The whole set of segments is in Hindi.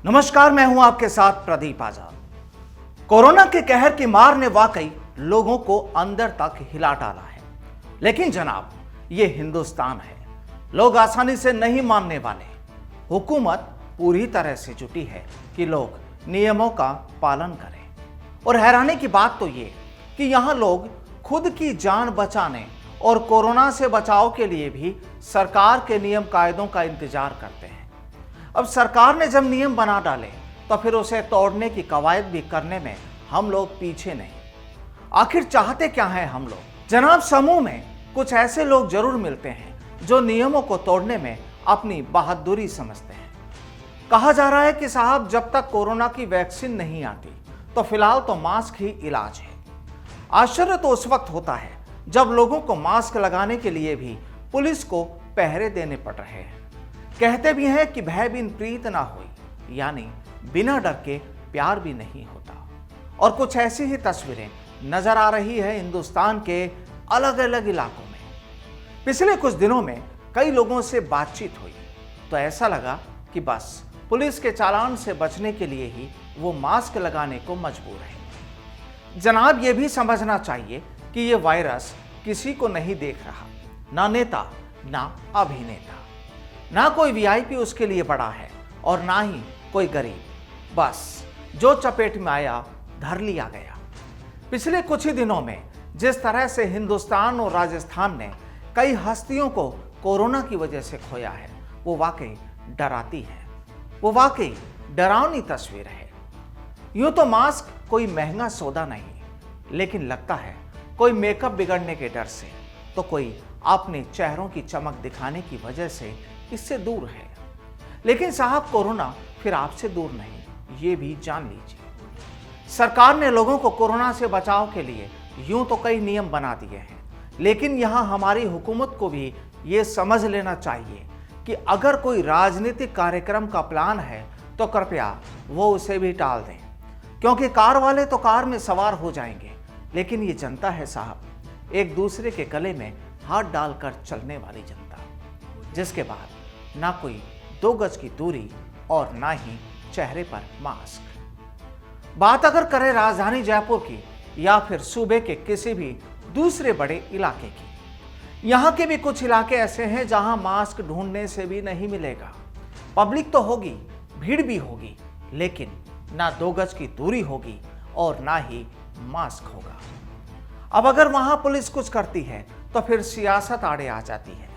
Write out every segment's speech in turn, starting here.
नमस्कार, मैं हूं आपके साथ प्रदीप आजाद। कोरोना के कहर की मार ने वाकई लोगों को अंदर तक हिला डाला है। लेकिन जनाब, ये हिंदुस्तान है, लोग आसानी से नहीं मानने वाले। हुकूमत पूरी तरह से जुटी है कि लोग नियमों का पालन करें। और हैरानी की बात तो ये कि यहां लोग खुद की जान बचाने और कोरोना से बचाव के लिए भी सरकार के नियम कायदों का इंतजार करते हैं। अब सरकार ने जब नियम बना डाले तो फिर उसे तोड़ने की कवायद भी करने में हम लोग पीछे नहीं। आखिर चाहते क्या हैं हम लोग? जनाब, समूह में कुछ ऐसे लोग जरूर मिलते हैं जो नियमों को तोड़ने में अपनी बहादुरी समझते हैं। कहा जा रहा है कि साहब, जब तक कोरोना की वैक्सीन नहीं आती तो फिलहाल तो मास्क ही इलाज है। आश्चर्य तो उस वक्त होता है जब लोगों को मास्क लगाने के लिए भी पुलिस को पहरे देने पड़ रहे हैं। कहते भी हैं कि भय बिन प्रीत ना होई, यानी बिना डर के प्यार भी नहीं होता। और कुछ ऐसी ही तस्वीरें नजर आ रही है हिंदुस्तान के अलग अलग इलाकों में। पिछले कुछ दिनों में कई लोगों से बातचीत हुई तो ऐसा लगा कि बस पुलिस के चालान से बचने के लिए ही वो मास्क लगाने को मजबूर है। जनाब, ये भी समझना चाहिए कि ये वायरस किसी को नहीं देख रहा, ना नेता ना अभिनेता, ना कोई वीआईपी उसके लिए बड़ा है और ना ही कोई गरीब। बस जो चपेट में आया धर लिया गया। पिछले कुछ ही दिनों में जिस तरह से हिंदुस्तान और राजस्थान ने कई हस्तियों को कोरोना की वजह से खोया है, वो वाकई डराती है, वो वाकई डरावनी तस्वीर है। यूं तो मास्क कोई महंगा सौदा नहीं, लेकिन लगता है कोई मेकअप बिगड़ने के डर से तो कोई अपने चेहरों की चमक दिखाने की वजह से इससे दूर है। लेकिन साहब, कोरोना फिर आपसे दूर नहीं, ये भी जान लीजिए। सरकार ने लोगों को कोरोना से बचाव के लिए यूं तो कई नियम बना दिए हैं, लेकिन यहां हमारी हुकूमत को भी ये समझ लेना चाहिए कि अगर कोई राजनीतिक कार्यक्रम का प्लान है तो कृपया वो उसे भी टाल दें, क्योंकि कार वाले तो कार में सवार हो जाएंगे, लेकिन ये जनता है साहब, एक दूसरे के गले में हाथ डालकर चलने वाली जनता, जिसके बाद ना कोई 2 गज की दूरी और ना ही चेहरे पर मास्क। बात अगर करें राजधानी जयपुर की या फिर सूबे के किसी भी दूसरे बड़े इलाके की, यहां के भी कुछ इलाके ऐसे हैं जहां मास्क ढूंढने से भी नहीं मिलेगा। पब्लिक तो होगी, भीड़ भी होगी, लेकिन ना 2 गज की दूरी होगी और ना ही मास्क होगा। अब अगर वहां पुलिस कुछ करती है तो फिर सियासत आड़े आ जाती है,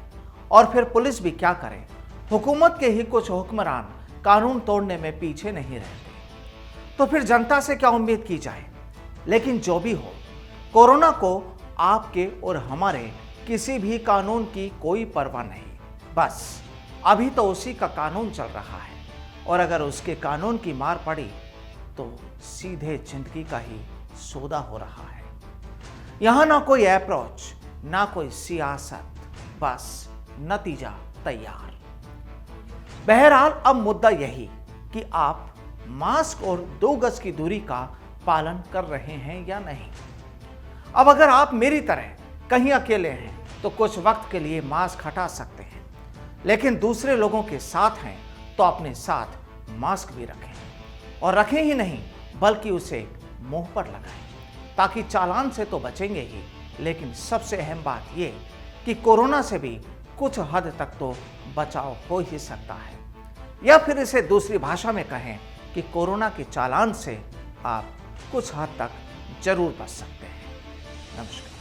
और फिर पुलिस भी क्या करे, हुकूमत के ही कुछ हुक्मरान कानून तोड़ने में पीछे नहीं रहते। तो फिर जनता से क्या उम्मीद की जाए? लेकिन जो भी हो, कोरोना को आपके और हमारे किसी भी कानून की कोई परवाह नहीं। बस अभी तो उसी का कानून चल रहा है, और अगर उसके कानून की मार पड़ी तो सीधे जिंदगी का ही सौदा हो रहा है। यहां ना कोई अप्रोच, ना कोई सियासत, बस नतीजा तैयार। बहरहाल, अब मुद्दा यही कि आप मास्क और 2 गज की दूरी का पालन कर रहे हैं या नहीं। अब अगर आप मेरी तरह कहीं अकेले हैं तो कुछ वक्त के लिए मास्क हटा सकते हैं, लेकिन दूसरे लोगों के साथ हैं तो अपने साथ मास्क भी रखें, और रखें ही नहीं बल्कि उसे मुंह पर लगाएं, ताकि चालान से तो बचेंगे ही, लेकिन सबसे अहम बात यह कि कोरोना से भी कुछ हद तक तो बचाव हो ही सकता है। या फिर इसे दूसरी भाषा में कहें कि कोरोना के चालान से आप कुछ हद तक जरूर बच सकते हैं। नमस्कार।